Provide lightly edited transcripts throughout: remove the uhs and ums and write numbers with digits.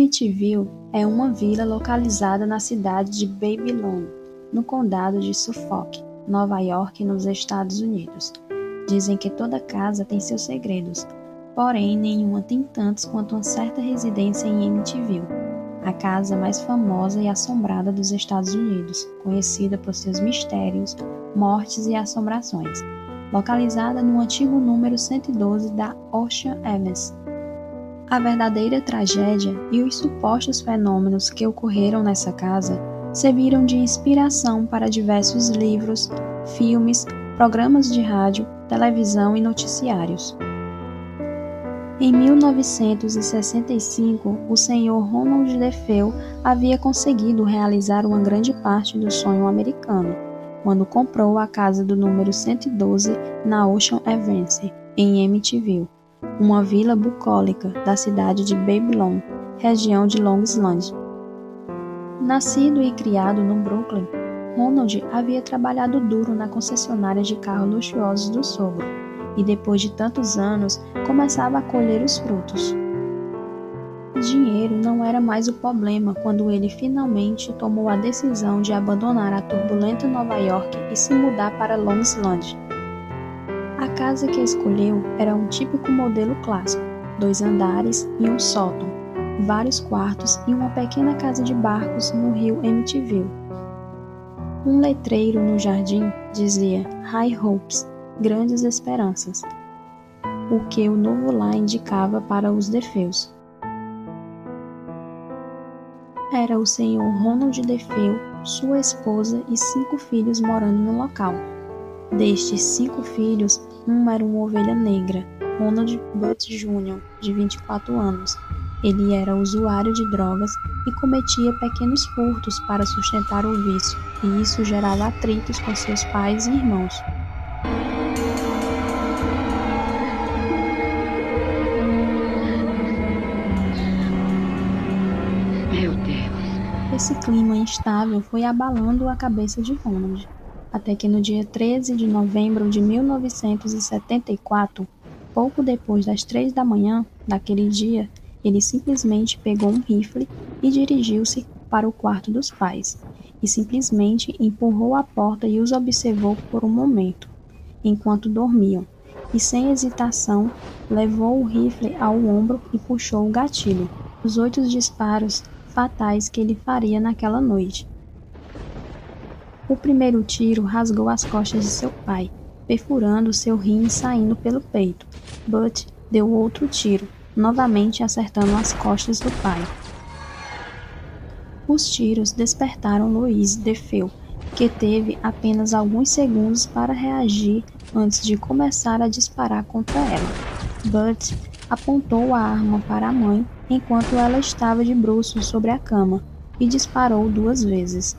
Amityville é uma vila localizada na cidade de Babylon, no condado de Suffolk, Nova York, nos Estados Unidos. Dizem que toda casa tem seus segredos, porém nenhuma tem tantos quanto uma certa residência em Amityville, a casa mais famosa e assombrada dos Estados Unidos, conhecida por seus mistérios, mortes e assombrações, localizada no antigo número 112 da Ocean Avenue. A verdadeira tragédia e os supostos fenômenos que ocorreram nessa casa serviram de inspiração para diversos livros, filmes, programas de rádio, televisão e noticiários. Em 1965, o Sr. Ronald DeFeo havia conseguido realizar uma grande parte do sonho americano, quando comprou a casa do número 112 na Ocean Avenue, em Amityville, uma vila bucólica da cidade de Babylon, região de Long Island. Nascido e criado no Brooklyn, Ronald havia trabalhado duro na concessionária de carros luxuosos do sogro, e depois de tantos anos, começava a colher os frutos. Dinheiro não era mais o problema quando ele finalmente tomou a decisão de abandonar a turbulenta Nova York e se mudar para Long Island. A casa que escolheu era um típico modelo clássico, 2 andares e um sótão, vários quartos e uma pequena casa de barcos no rio Amityville. Um letreiro no jardim dizia High Hopes, grandes esperanças, o que o novo lar indicava para os DeFeos. Era o Sr. Ronald DeFeo, sua esposa e 5 filhos morando no local. Destes 5 filhos, um era uma ovelha negra, Ronald Butts Jr., de 24 anos. Ele era usuário de drogas e cometia pequenos furtos para sustentar o vício, e isso gerava atritos com seus pais e irmãos. Meu Deus! Esse clima instável foi abalando a cabeça de Ronald, até que no dia 13 de novembro de 1974, pouco depois das 3 da manhã daquele dia, ele simplesmente pegou um rifle e dirigiu-se para o quarto dos pais, e simplesmente empurrou a porta e os observou por um momento, enquanto dormiam, e sem hesitação, levou o rifle ao ombro e puxou o gatilho, os 8 disparos fatais que ele faria naquela noite. O primeiro tiro rasgou as costas de seu pai, perfurando seu rim e saindo pelo peito. Butch deu outro tiro, novamente acertando as costas do pai. Os tiros despertaram Louise DeFeo, que teve apenas alguns segundos para reagir antes de começar a disparar contra ela. Butch apontou a arma para a mãe enquanto ela estava de bruços sobre a cama e disparou 2 vezes.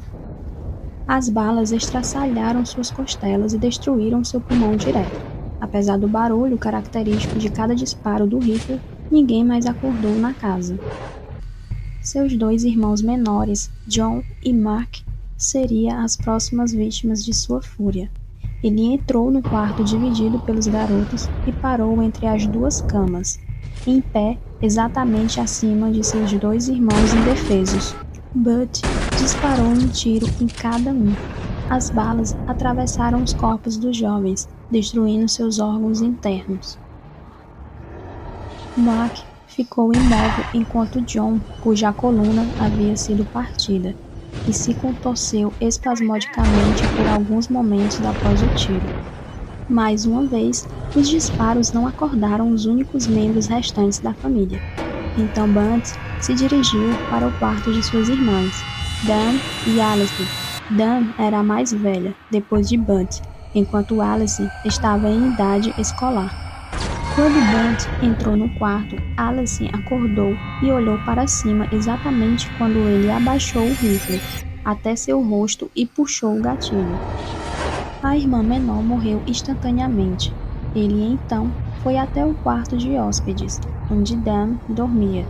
As balas estraçalharam suas costelas e destruíram seu pulmão direto. Apesar do barulho característico de cada disparo do rifle, ninguém mais acordou na casa. Seus 2 irmãos menores, John e Mark, seriam as próximas vítimas de sua fúria. Ele entrou no quarto dividido pelos garotos e parou entre as 2 camas, em pé exatamente acima de seus 2 irmãos indefesos. Butch disparou um tiro em cada um. As balas atravessaram os corpos dos jovens, destruindo seus órgãos internos. Mark ficou imóvel enquanto John, cuja coluna havia sido partida, e se contorceu espasmodicamente por alguns momentos após o tiro. Mais uma vez, os disparos não acordaram os únicos membros restantes da família. Então Butch se dirigiu para o quarto de suas irmãs, Dan e Alice. Dan era a mais velha, depois de Butch, enquanto Alice estava em idade escolar. Quando Butch entrou no quarto, Alice acordou e olhou para cima exatamente quando ele abaixou o rifle até seu rosto e puxou o gatilho. A irmã menor morreu instantaneamente. Ele então foi até o quarto de hóspedes, onde Dan dormia.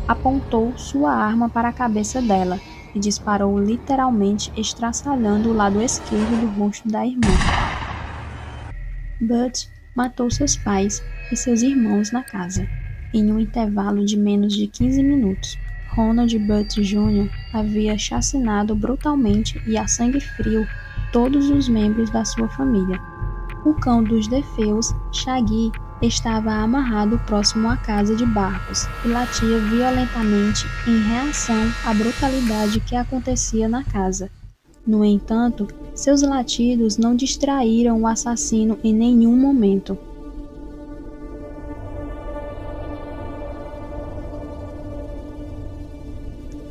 Apontou sua arma para a cabeça dela e disparou literalmente estraçalhando o lado esquerdo do rosto da irmã. Butch matou seus pais e seus irmãos na casa, em um intervalo de menos de 15 minutos. Ronald Butt Jr. havia chacinado brutalmente e a sangue frio todos os membros da sua família. O cão dos DeFeos, Shaggy, estava amarrado próximo à casa de Barcos e latia violentamente em reação à brutalidade que acontecia na casa. No entanto, seus latidos não distraíram o assassino em nenhum momento.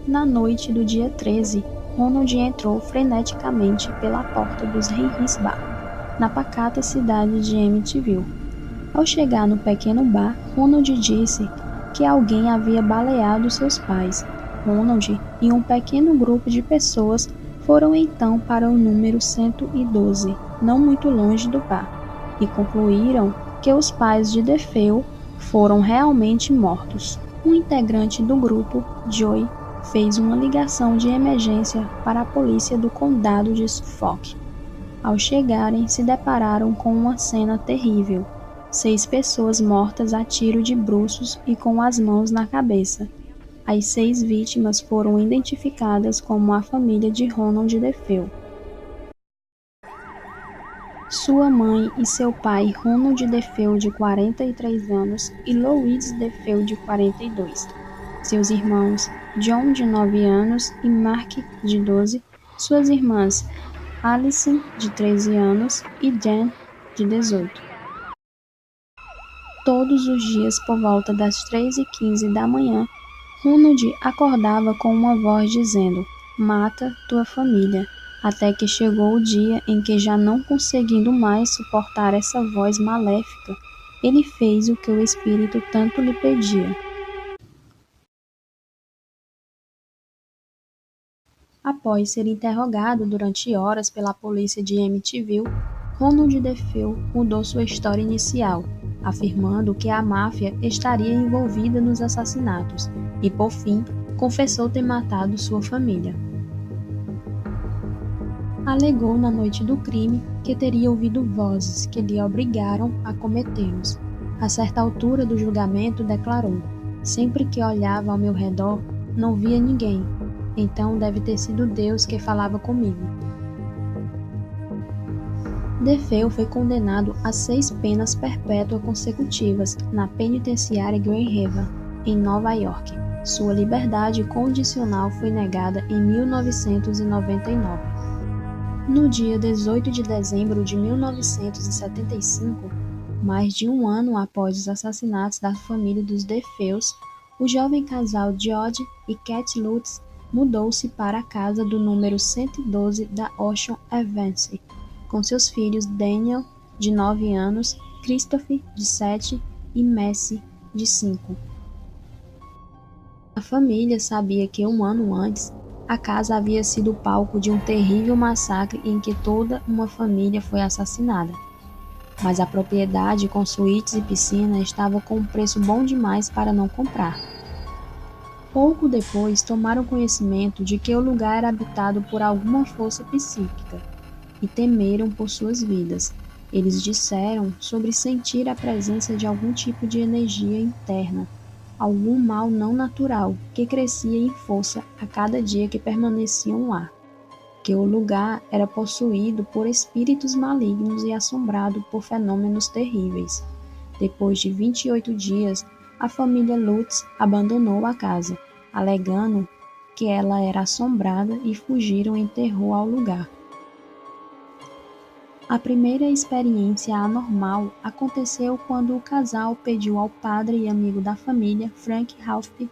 Na noite do dia 13, Ronald entrou freneticamente pela porta dos Henry's Bar, na pacata cidade de Amityville. Ao chegar no pequeno bar, Ronald disse que alguém havia baleado seus pais. Ronald e um pequeno grupo de pessoas foram então para o número 112, não muito longe do bar, e concluíram que os pais de DeFeo foram realmente mortos. Um integrante do grupo, Joey, fez uma ligação de emergência para a polícia do condado de Suffolk. Ao chegarem, se depararam com uma cena terrível. 6 pessoas mortas a tiro de bruços e com as mãos na cabeça. As 6 vítimas foram identificadas como a família de Ronald DeFeo. Sua mãe e seu pai Ronald DeFeo, de 43 anos, e Louise DeFeo, de 42. Seus irmãos John, de 9 anos, e Mark, de 12. Suas irmãs Alison, de 13 anos, e Jen, de 18. Todos os dias, por volta das 3h15 da manhã, Ronald acordava com uma voz dizendo: "Mata tua família", até que chegou o dia em que, já não conseguindo mais suportar essa voz maléfica, ele fez o que o espírito tanto lhe pedia. Após ser interrogado durante horas pela polícia de Amityville, Ronald DeFeo mudou sua história inicial, afirmando que a máfia estaria envolvida nos assassinatos e, por fim, confessou ter matado sua família. Alegou na noite do crime que teria ouvido vozes que lhe obrigaram a cometê-los. A certa altura do julgamento, declarou: "Sempre que olhava ao meu redor, não via ninguém. Então deve ter sido Deus que falava comigo." DeFeo foi condenado a 6 penas perpétuas consecutivas na penitenciária Grey Haven, em Nova York. Sua liberdade condicional foi negada em 1999. No dia 18 de dezembro de 1975, mais de um ano após os assassinatos da família dos DeFeos, o jovem casal George e Cat Lutz mudou-se para a casa do número 112 da Ocean Avenue, com seus filhos Daniel, de 9 anos, Christopher, de 7 e Messi, de 5. A família sabia que um ano antes, a casa havia sido palco de um terrível massacre em que toda uma família foi assassinada. Mas a propriedade com suítes e piscina estava com um preço bom demais para não comprar. Pouco depois, tomaram conhecimento de que o lugar era habitado por alguma força psíquica e temeram por suas vidas. Eles disseram sobre sentir a presença de algum tipo de energia interna, algum mal não natural que crescia em força a cada dia que permaneciam lá, que o lugar era possuído por espíritos malignos e assombrado por fenômenos terríveis. Depois de 28 dias, a família Lutz abandonou a casa, alegando que ela era assombrada, e fugiram em terror ao lugar. A primeira experiência anormal aconteceu quando o casal pediu ao padre e amigo da família, Frank Halfpe,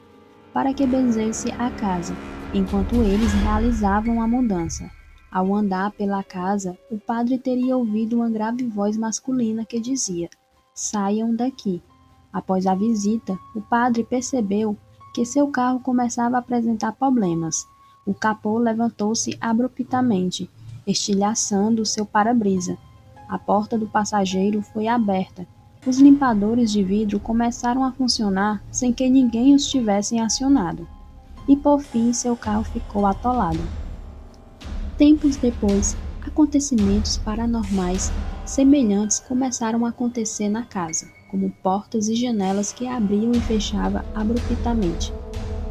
para que benzesse a casa, enquanto eles realizavam a mudança. Ao andar pela casa, o padre teria ouvido uma grave voz masculina que dizia: "Saiam daqui." Após a visita, o padre percebeu que seu carro começava a apresentar problemas. O capô levantou-se abruptamente, estilhaçando seu para-brisa. A porta do passageiro foi aberta. Os limpadores de vidro começaram a funcionar sem que ninguém os tivesse acionado. E por fim seu carro ficou atolado. Tempos depois, acontecimentos paranormais semelhantes começaram a acontecer na casa, como portas e janelas que abriam e fechavam abruptamente.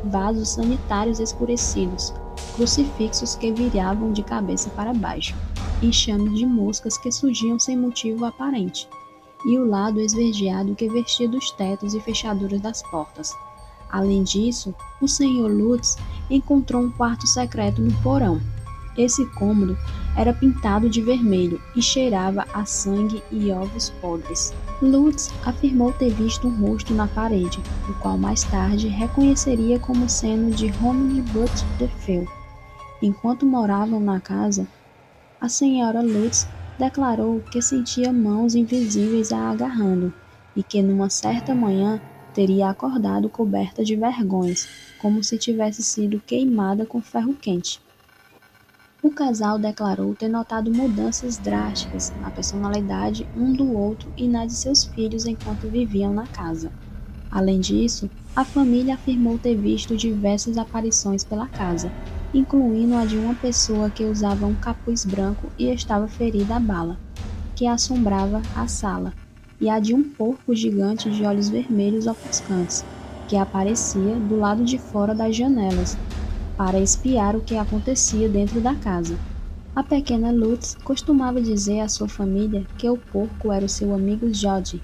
vasos sanitários escurecidos, crucifixos que viravam de cabeça para baixo, enxames de moscas que surgiam sem motivo aparente, e o lado esverdeado que vestia dos tetos e fechaduras das portas. Além disso, o Sr. Lutz encontrou um quarto secreto no porão. Esse cômodo era pintado de vermelho e cheirava a sangue e ovos podres. Lutz afirmou ter visto um rosto na parede, o qual mais tarde reconheceria como sendo de Romy Butt DeFeo. Enquanto moravam na casa, a senhora Lutz declarou que sentia mãos invisíveis a agarrando e que numa certa manhã teria acordado coberta de vergões, como se tivesse sido queimada com ferro quente. O casal declarou ter notado mudanças drásticas na personalidade um do outro e na de seus filhos enquanto viviam na casa. Além disso, a família afirmou ter visto diversas aparições pela casa, incluindo a de uma pessoa que usava um capuz branco e estava ferida a bala, que assombrava a sala, e a de um porco gigante de olhos vermelhos ofuscantes, que aparecia do lado de fora das janelas, para espiar o que acontecia dentro da casa. A pequena Lutz costumava dizer à sua família que o porco era o seu amigo Jody.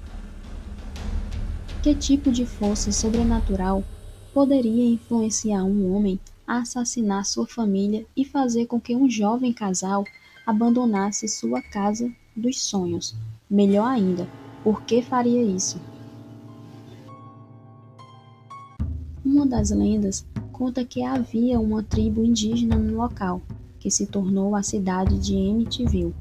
Que tipo de força sobrenatural poderia influenciar um homem a assassinar sua família e fazer com que um jovem casal abandonasse sua casa dos sonhos? Melhor ainda, por que faria isso? Uma das lendas conta que havia uma tribo indígena no local, que se tornou a cidade de Amityville.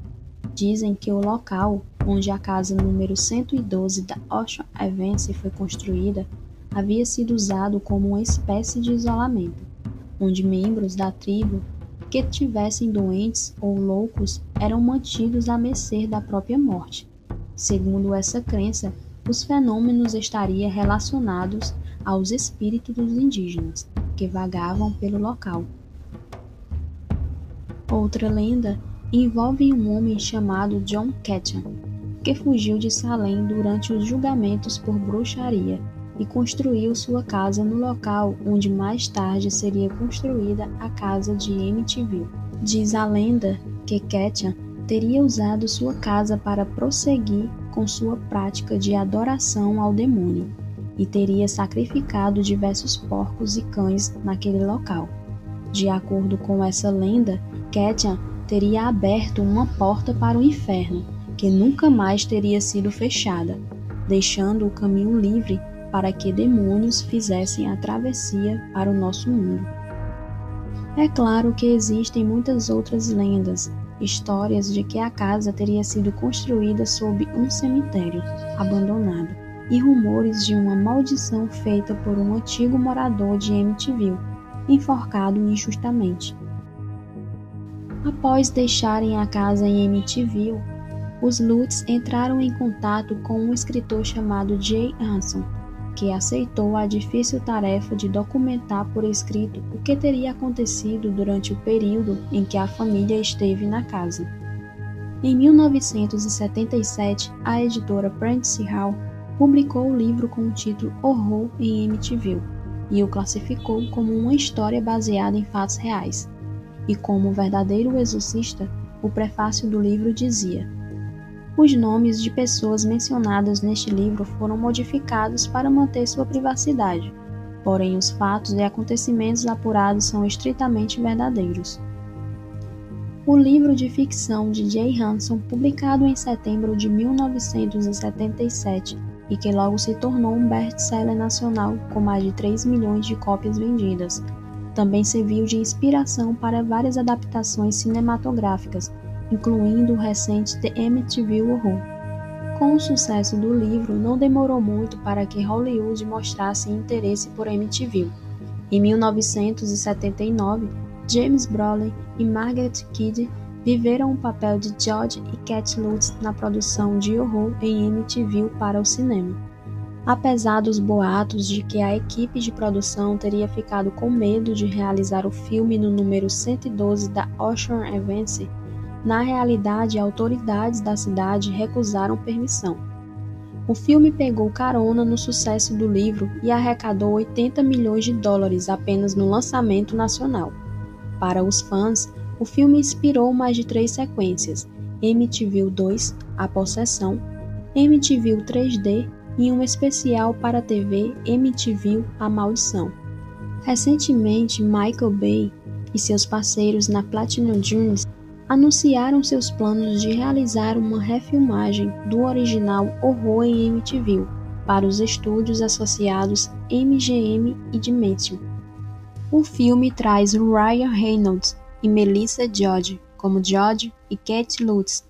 Dizem que o local onde a casa número 112 da Ocean Events foi construída havia sido usado como uma espécie de isolamento, onde membros da tribo que tivessem doentes ou loucos eram mantidos à mercê da própria morte. Segundo essa crença, os fenômenos estariam relacionados aos espíritos dos indígenas que vagavam pelo local. Outra lenda envolve um homem chamado John Ketchum, que fugiu de Salem durante os julgamentos por bruxaria e construiu sua casa no local onde mais tarde seria construída a casa de Amityville. Diz a lenda que Ketchum teria usado sua casa para prosseguir com sua prática de adoração ao demônio e teria sacrificado diversos porcos e cães naquele local. De acordo com essa lenda, Ketchum teria aberto uma porta para o inferno, que nunca mais teria sido fechada, deixando o caminho livre para que demônios fizessem a travessia para o nosso mundo. É claro que existem muitas outras lendas, histórias de que a casa teria sido construída sob um cemitério abandonado, e rumores de uma maldição feita por um antigo morador de Amityville, enforcado injustamente. Após deixarem a casa em Amityville, os Lutz entraram em contato com um escritor chamado Jay Hanson, que aceitou a difícil tarefa de documentar por escrito o que teria acontecido durante o período em que a família esteve na casa. Em 1977, a editora Prentice Hall publicou o livro com o título Horror em Amityville e o classificou como uma história baseada em fatos reais. E como verdadeiro exorcista, o prefácio do livro dizia: os nomes de pessoas mencionadas neste livro foram modificados para manter sua privacidade, porém os fatos e acontecimentos apurados são estritamente verdadeiros. O livro de ficção de Jay Hanson, publicado em setembro de 1977 e que logo se tornou um best-seller nacional com mais de 3 milhões de cópias vendidas, também serviu de inspiração para várias adaptações cinematográficas, incluindo o recente The Amityville Horror. Com o sucesso do livro, não demorou muito para que Hollywood mostrasse interesse por Amityville. Em 1979, James Brolin e Margaret Qualley viveram o papel de George e Cat Lutz na produção de horror em Amityville para o cinema. Apesar dos boatos de que a equipe de produção teria ficado com medo de realizar o filme no número 112 da Ocean Events, na realidade autoridades da cidade recusaram permissão. O filme pegou carona no sucesso do livro e arrecadou 80 milhões de dólares apenas no lançamento nacional. Para os fãs, o filme inspirou mais de 3 sequências: Amityville 2, A Possessão, Amityville 3D e um especial para a TV Amityville, A Maldição. Recentemente, Michael Bay e seus parceiros na Platinum Dunes anunciaram seus planos de realizar uma refilmagem do original Horror em Amityville para os estúdios associados MGM e Dimension. O filme traz Ryan Reynolds e Melissa George como George e Kate Lutz.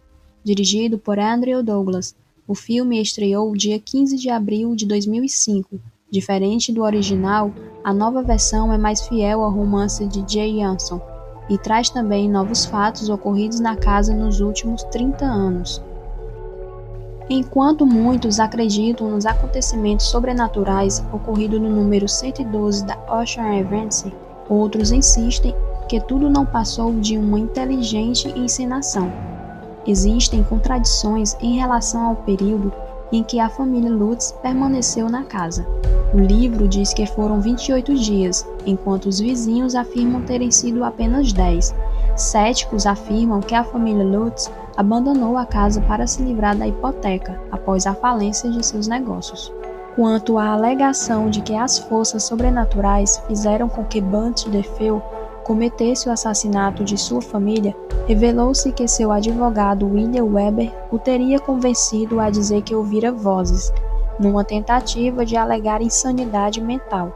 Dirigido por Andrew Douglas, o filme estreou dia 15 de abril de 2005. Diferente do original, a nova versão é mais fiel ao romance de Jay Anson e traz também novos fatos ocorridos na casa nos últimos 30 anos. Enquanto muitos acreditam nos acontecimentos sobrenaturais ocorridos no número 112 da Ocean Events, outros insistem que tudo não passou de uma inteligente encenação. Existem contradições em relação ao período em que a família Lutz permaneceu na casa. O livro diz que foram 28 dias, enquanto os vizinhos afirmam terem sido apenas 10. Céticos afirmam que a família Lutz abandonou a casa para se livrar da hipoteca após a falência de seus negócios. Quanto à alegação de que as forças sobrenaturais fizeram com que Bunch DeFeo cometesse o assassinato de sua família, revelou-se que seu advogado William Weber o teria convencido a dizer que ouvira vozes, numa tentativa de alegar insanidade mental.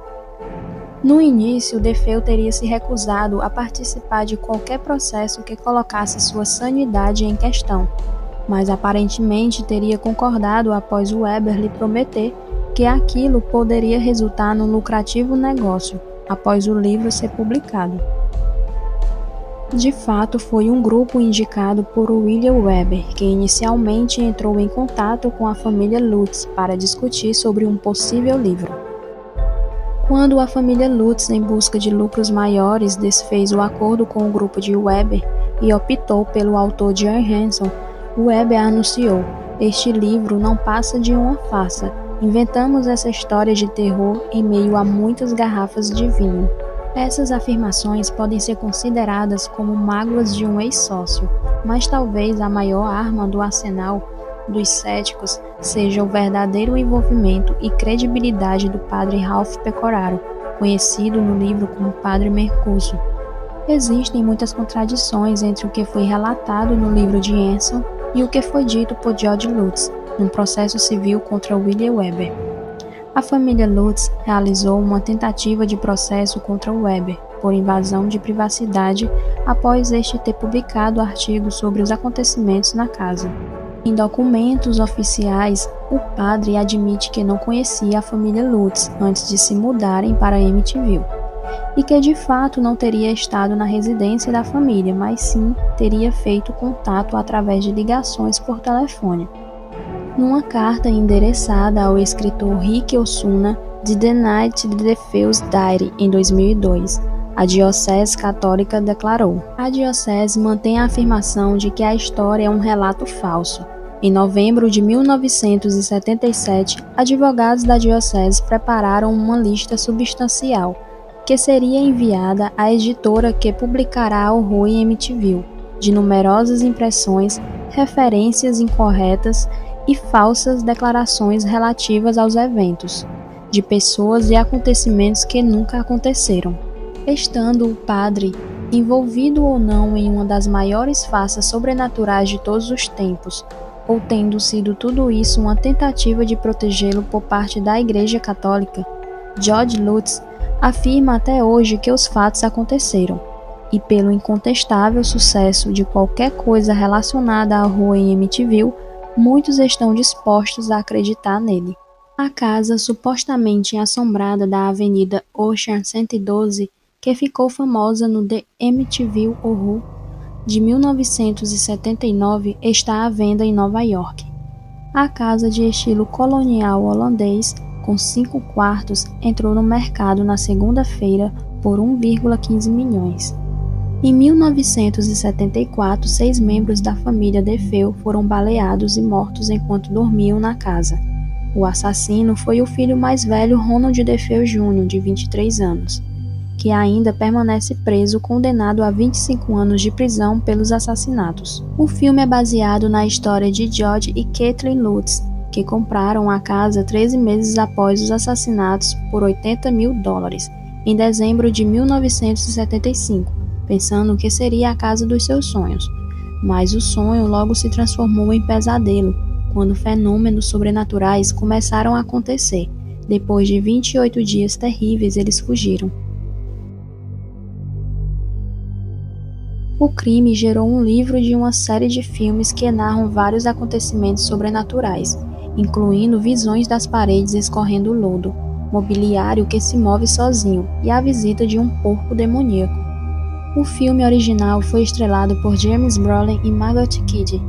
No início, DeFeo teria se recusado a participar de qualquer processo que colocasse sua sanidade em questão, mas aparentemente teria concordado após Weber lhe prometer que aquilo poderia resultar num lucrativo negócio, após o livro ser publicado. De fato, foi um grupo indicado por William Weber que inicialmente entrou em contato com a família Lutz para discutir sobre um possível livro. Quando a família Lutz, em busca de lucros maiores, desfez o acordo com o grupo de Weber e optou pelo autor Jan Hanson, Weber anunciou: "Este livro não passa de uma farsa. Inventamos essa história de terror em meio a muitas garrafas de vinho." Essas afirmações podem ser consideradas como mágoas de um ex-sócio, mas talvez a maior arma do arsenal dos céticos seja o verdadeiro envolvimento e credibilidade do padre Ralph Pecoraro, conhecido no livro como Padre Mercúrio. Existem muitas contradições entre o que foi relatado no livro de Anson e o que foi dito por George Lutz, num processo civil contra William Weber. A família Lutz realizou uma tentativa de processo contra Weber por invasão de privacidade após este ter publicado artigos sobre os acontecimentos na casa. Em documentos oficiais, o padre admite que não conhecia a família Lutz antes de se mudarem para Amityville, e que de fato não teria estado na residência da família, mas sim teria feito contato através de ligações por telefone. Numa carta endereçada ao escritor Rick Osuna de The Night DeFeo's Diary em 2002, a Diocese Católica declarou: "A Diocese mantém a afirmação de que a história é um relato falso." Em novembro de 1977, advogados da Diocese prepararam uma lista substancial, que seria enviada à editora que publicará Horror em Amityville, de numerosas impressões, referências incorretas e falsas declarações relativas aos eventos, de pessoas e acontecimentos que nunca aconteceram. Estando o padre envolvido ou não em uma das maiores farsas sobrenaturais de todos os tempos, ou tendo sido tudo isso uma tentativa de protegê-lo por parte da Igreja Católica, George Lutz afirma até hoje que os fatos aconteceram, e pelo incontestável sucesso de qualquer coisa relacionada ao horror em Amityville, muitos estão dispostos a acreditar nele. A casa supostamente assombrada da Avenida Ocean 112, que ficou famosa no The Amityville Horror de 1979, está à venda em Nova York. A casa de estilo colonial holandês, com 5 quartos, entrou no mercado na segunda-feira por 1,15 milhões. Em 1974, 6 membros da família DeFeo foram baleados e mortos enquanto dormiam na casa. O assassino foi o filho mais velho Ronald DeFeo Jr., de 23 anos, que ainda permanece preso, condenado a 25 anos de prisão pelos assassinatos. O filme é baseado na história de George e Kathleen Lutz, que compraram a casa 13 meses após os assassinatos por $80 mil, em dezembro de 1975, pensando que seria a casa dos seus sonhos. Mas o sonho logo se transformou em pesadelo, quando fenômenos sobrenaturais começaram a acontecer. Depois de 28 dias terríveis, eles fugiram. O crime gerou um livro de uma série de filmes que narram vários acontecimentos sobrenaturais, incluindo visões das paredes escorrendo lodo, mobiliário que se move sozinho e a visita de um porco demoníaco. O filme original foi estrelado por James Brolin e Margot Kidder.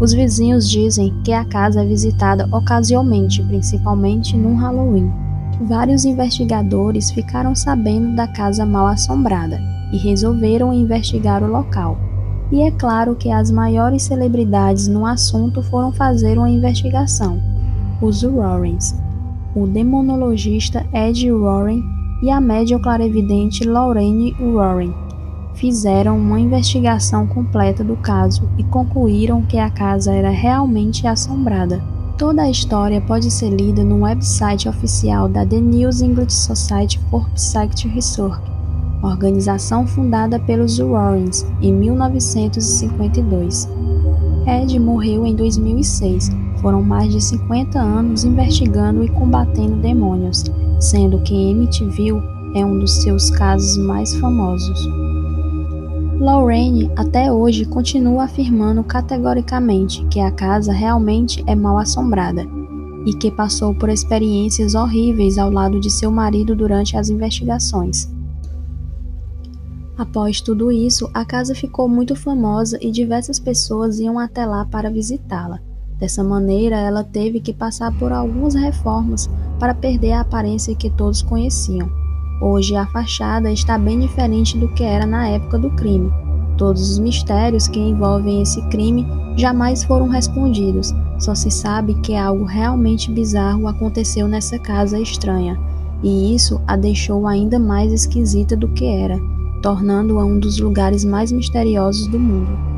Os vizinhos dizem que a casa é visitada ocasionalmente, principalmente no Halloween. Vários investigadores ficaram sabendo da casa mal assombrada e resolveram investigar o local. E é claro que as maiores celebridades no assunto foram fazer uma investigação: os Warrens, o demonologista Ed Warren e a médium clarividente Lorraine Warren. Fizeram uma investigação completa do caso e concluíram que a casa era realmente assombrada. Toda a história pode ser lida no website oficial da The New England Society for Psychic Research, organização fundada pelos Warrens em 1952. Ed morreu em 2006. Foram mais de 50 anos investigando e combatendo demônios, sendo que Amityville é um dos seus casos mais famosos. Lorraine até hoje continua afirmando categoricamente que a casa realmente é mal assombrada e que passou por experiências horríveis ao lado de seu marido durante as investigações. Após tudo isso, a casa ficou muito famosa e diversas pessoas iam até lá para visitá-la. Dessa maneira, ela teve que passar por algumas reformas para perder a aparência que todos conheciam. Hoje, a fachada está bem diferente do que era na época do crime. Todos os mistérios que envolvem esse crime jamais foram respondidos. Só se sabe que algo realmente bizarro aconteceu nessa casa estranha, e isso a deixou ainda mais esquisita do que era, tornando-a um dos lugares mais misteriosos do mundo.